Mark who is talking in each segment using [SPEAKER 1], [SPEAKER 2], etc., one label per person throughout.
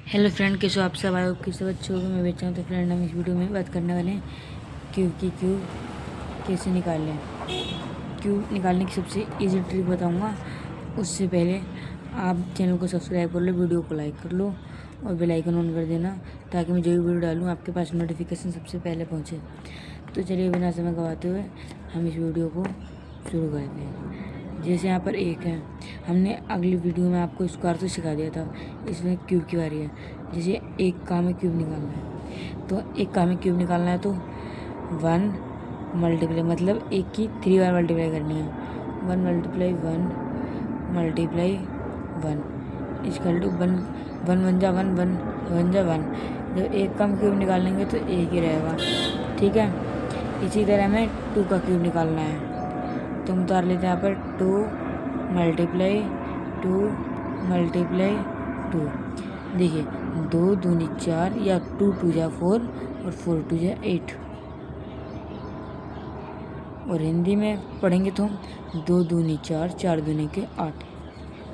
[SPEAKER 1] Hello friend, कैसे हो आप सब? आए किस अच्छे हो? मैं बेचा हूँ। तो फ्रेंड, हम इस वीडियो में बात करने वाले हैं क्यू कैसे निकालें। क्यू निकालने की सबसे इजी ट्रिक बताऊंगा। उससे पहले आप चैनल को सब्सक्राइब कर लो, वीडियो को लाइक कर लो और बेल आइकन ऑन कर देना, ताकि मैं जो भी वीडियो डालूँ आपके पास नोटिफिकेशन सबसे पहले पहुँचे। तो चलिए बिना समय गवाते हुए हम इस वीडियो को शुरू करते हैं। जैसे यहाँ पर एक है, हमने अगली वीडियो में आपको स्क्वायर तो सिखा दिया था, इसमें क्यूब की बारी है। जैसे एक काम में क्यूब निकालना है, तो एक काम में क्यूब निकालना है तो 1 मल्टीप्लाई, मतलब एक की 3 बार मल्टीप्लाई करनी है। 1 मल्टीप्लाई 1 मल्टीप्लाई 1 इक्वल टू 1 1 1 जा 1 1 1 जा 1। जब एक का क्यूब निकालेंगे तो एक ही रहेगा, ठीक है। इसी तरह हमें 2 का क्यूब निकालना है, तो हम उतार लेते हैं यहाँ पर 2 मल्टीप्लाई 2 मल्टीप्लाई 2। देखिए 2 दूनी 4 या 2 2 जा 4 और 4 2 जा 8। और हिंदी में पढ़ेंगे तो 2 दूनी 4 4 दूनी के 8,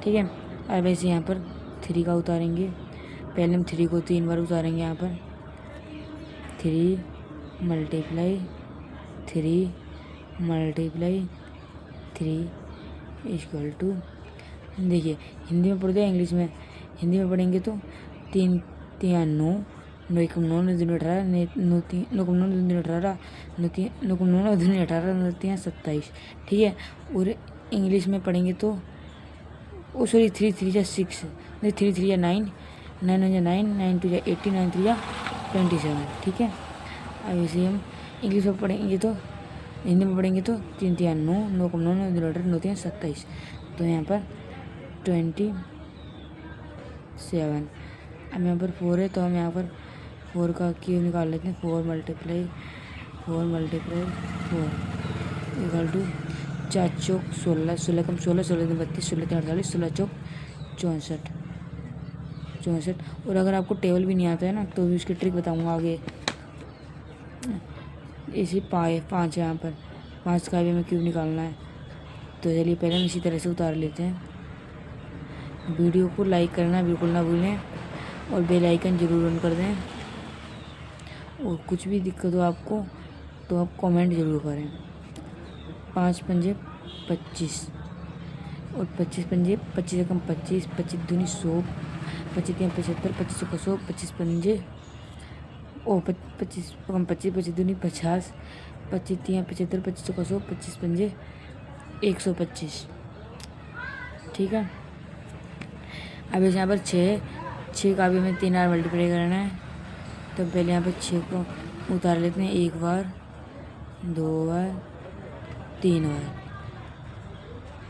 [SPEAKER 1] ठीक है। अब ऐसे यहाँ पर 3 का उतारेंगे। पहले हम 3 को 3 बार उतारेंगे। यहाँ पर 3 मल्टीप्लाई 3 मल्टीप्लाई 3 इक्वल टू, देखिए हिंदी में पढ़ दिया, इंग्लिश में हिंदी में पढ़ेंगे तो 3 3 9 9 1 9 9 2 18 9 3 9 9 2 18 9 3 9 9 2 18 9 3 27, ठीक है। और इंग्लिश में पढ़ेंगे तो सॉरी 3 3 जा 6 नहीं 3 3 जा 9 9 1 जा 9 9 2 जा 18 9 3 जा 27, ठीक है। अब इसे हम इंग्लिश में पढ़ेंगे तो हिंदी में पढ़ेंगे तो 3 3 9 9 9 9 2 18 9 3 27। तो यहाँ पर 27। अब यहाँ पर 4 है, तो हम यहाँ पर 4 का क्यूब निकाल लेते हैं। 4 मल्टीप्लाई 4 इक्वल टू 4 चौक 16 16 कम 16 16 दिन 32 16 3 48 16 चौक 64। और अगर आपको टेबल भी नहीं आता है ना, तो भी उसकी ट्रिक बताऊँगा आगे। इसी 5 है, यहाँ पर 5 का भी हमें क्यूब निकालना है। तो चलिए पहले हम इसी तरह से उतार लेते हैं। वीडियो को लाइक करना बिल्कुल ना भूलें और बेल आइकन ज़रूर ऑन कर दें। और कुछ भी दिक्कत हो आपको तो आप कमेंट ज़रूर करें। 5 पंजे 25 और 25 पंजे 25 कम 25 25 दूनी 100 25 3 75 25 का 100 25 पंजे 25 कम 25 25 दूनी 50 25 3 75 25 का 100 25 पंजे 125, ठीक है। अब इस यहाँ पर 6 का भी हमें 3 बार मल्टीप्लाई करना है। तो पहले यहाँ पर 6 को उतार लेते हैं, 1 बार 2 बार 3 बार।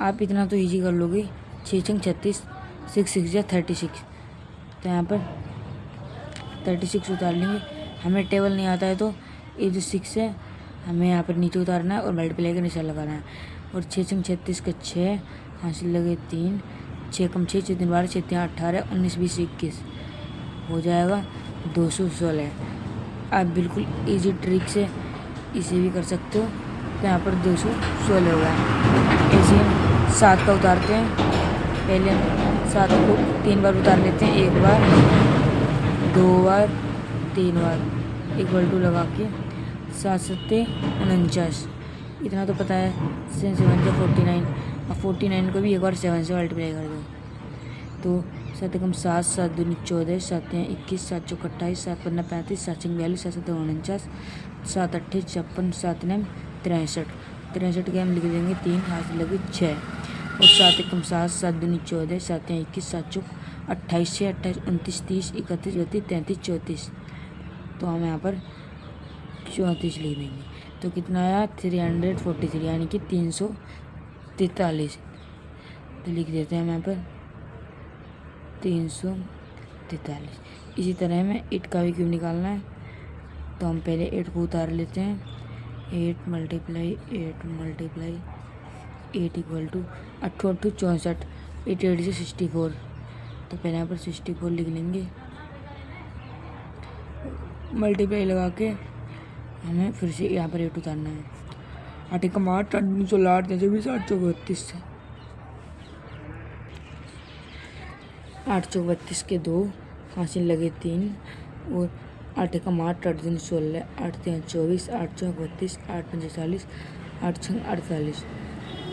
[SPEAKER 1] आप इतना तो इजी कर लोगे। 6 छंग 36 6 6 जा 36। तो यहाँ पर 36 उतार लेंगे। हमें टेबल नहीं आता है तो ये जो 6 है हमें यहाँ पर नीचे उतारना है और मल्टीप्लाई का निशान लगाना है। और 6 छंग 36 का 6 हासिल लगे 3 6 कम 6 6 3 12 6 3 18 19 20 21 हो जाएगा 216। आप बिल्कुल इजी ट्रिक से इसे भी कर सकते हो। तो यहाँ पर 216 होगा। ऐसे हम 7 का उतारते हैं। पहले हम 7 को 3 बार उतार लेते हैं, 1 बार 2 बार 3 बार इक्वल टू लगा के 7 7 49। इतना तो पता है। 7 7 जा 49। अब 49 को भी एक बार 7 से मल्टीप्लाई कर दो। तो 7 कम 7 7 दूनी 14 7 21 7 चौक 28 7 पंजा 35 7 छंग 42 7 7 49 7 8 56 7 9 63 63 के हम लिख देंगे 3 हाथ लगे 6। और 7 कम 7 7 दूनी 14 7 21 7 चौक 28 6 28 29 30 31 32 33 34। तो हम यहाँ पर 34 लिख देंगे। तो कितना आया 343, यानी कि 343। तो लिख देते हैं हम यहाँ पर 343। इसी तरह हमें 8 का भी क्यूब निकालना है। तो हम पहले 8 को उतार लेते हैं। 8 मल्टीप्लाई 8 इक्वल टू 8 8 64 8 8 से 64। तो पहले यहाँ पर 64 लिख लेंगे। मल्टीप्लाई लगा के हमें फिर से यहाँ पर 8 उतारना है। 8 कम 8 8 16 8 24 8 32 8 32 के 2 5 लगे 3 और 8 का 8, 8 दिन 16, 8 3 24, 8 4 32, 8 5 40, 8 6 48,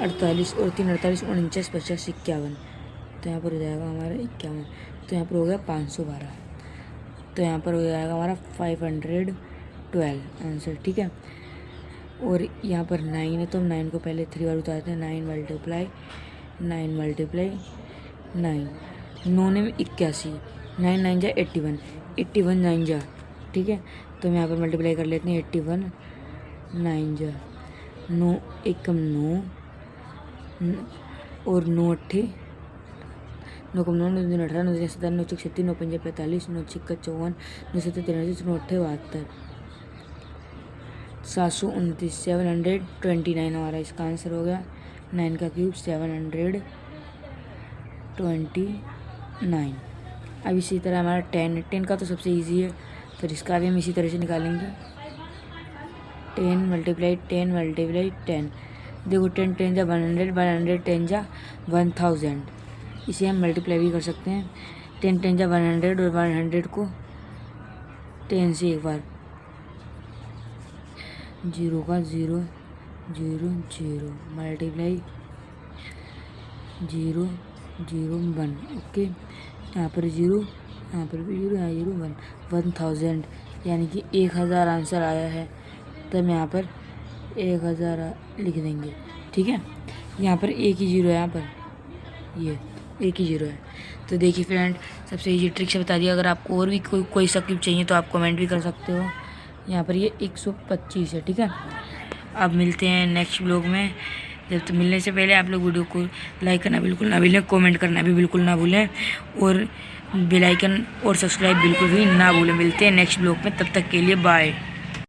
[SPEAKER 1] 48 और 3 48, 49 50 51। तो यहाँ पर हो जाएगा हमारा 51। तो यहाँ पर हो गया 512। तो यहाँ पर हो जाएगा हमारा 512 आंसर। ठीक है। और यहाँ पर 9 है तो हम 9 को पहले 3 बार उतारते हैं। 9 मल्टीप्लाई 9, 9 ने 81, 9 9 जा 81, 81 9 जा। ठीक है। तो हम यहाँ पर मल्टीप्लाई कर लेते हैं। 81 9 जा 9, 1 कम 9 और 9 अट्ठे 9 कम 9, 9 दिन 18, 9 दिन 17, 9 6 36, 9 5 45, 9 6 54, 9 7 93, 9 8 72, 729, 729 हमारा इसका आंसर हो गया। 9 का क्यूब 729। अब इसी तरह हमारा 10 का तो सबसे इजी है, फिर इसका भी हम इसी तरह से निकालेंगे। 10 मल्टीप्लाई 10। देखो 10 10 जा 100, 100 10 जा 1000। इसे हम मल्टीप्लाई भी कर सकते हैं। 10 10 जा 100 और 100 को 10 से एक बार 0 का 0 0 0 मल्टीप्लाई 0 0 1। ओके। यहाँ पर 0, यहाँ पर भी 0, यहाँ 0 1, 1000 यानी कि 1000 आंसर आया है। तो हम यहाँ पर 1000 लिख देंगे। ठीक है। यहाँ पर एक ही 0 है, यहाँ पर ये एक ही 0 है। तो देखिए फ्रेंड, सबसे इजी ट्रिक से बता दिया। अगर आपको और भी कोई स्किप चाहिए तो आप कमेंट भी कर सकते हो। यहाँ पर ये 125 है। ठीक है। अब मिलते हैं नेक्स्ट व्लॉग में। जब तो मिलने से पहले आप लोग वीडियो को लाइक करना बिल्कुल ना भूलें, कमेंट करना भी बिल्कुल ना भूलें और बेल आइकन और सब्सक्राइब बिल्कुल भी ना भूलें। मिलते हैं नेक्स्ट व्लॉग में, तब तक के लिए बाय।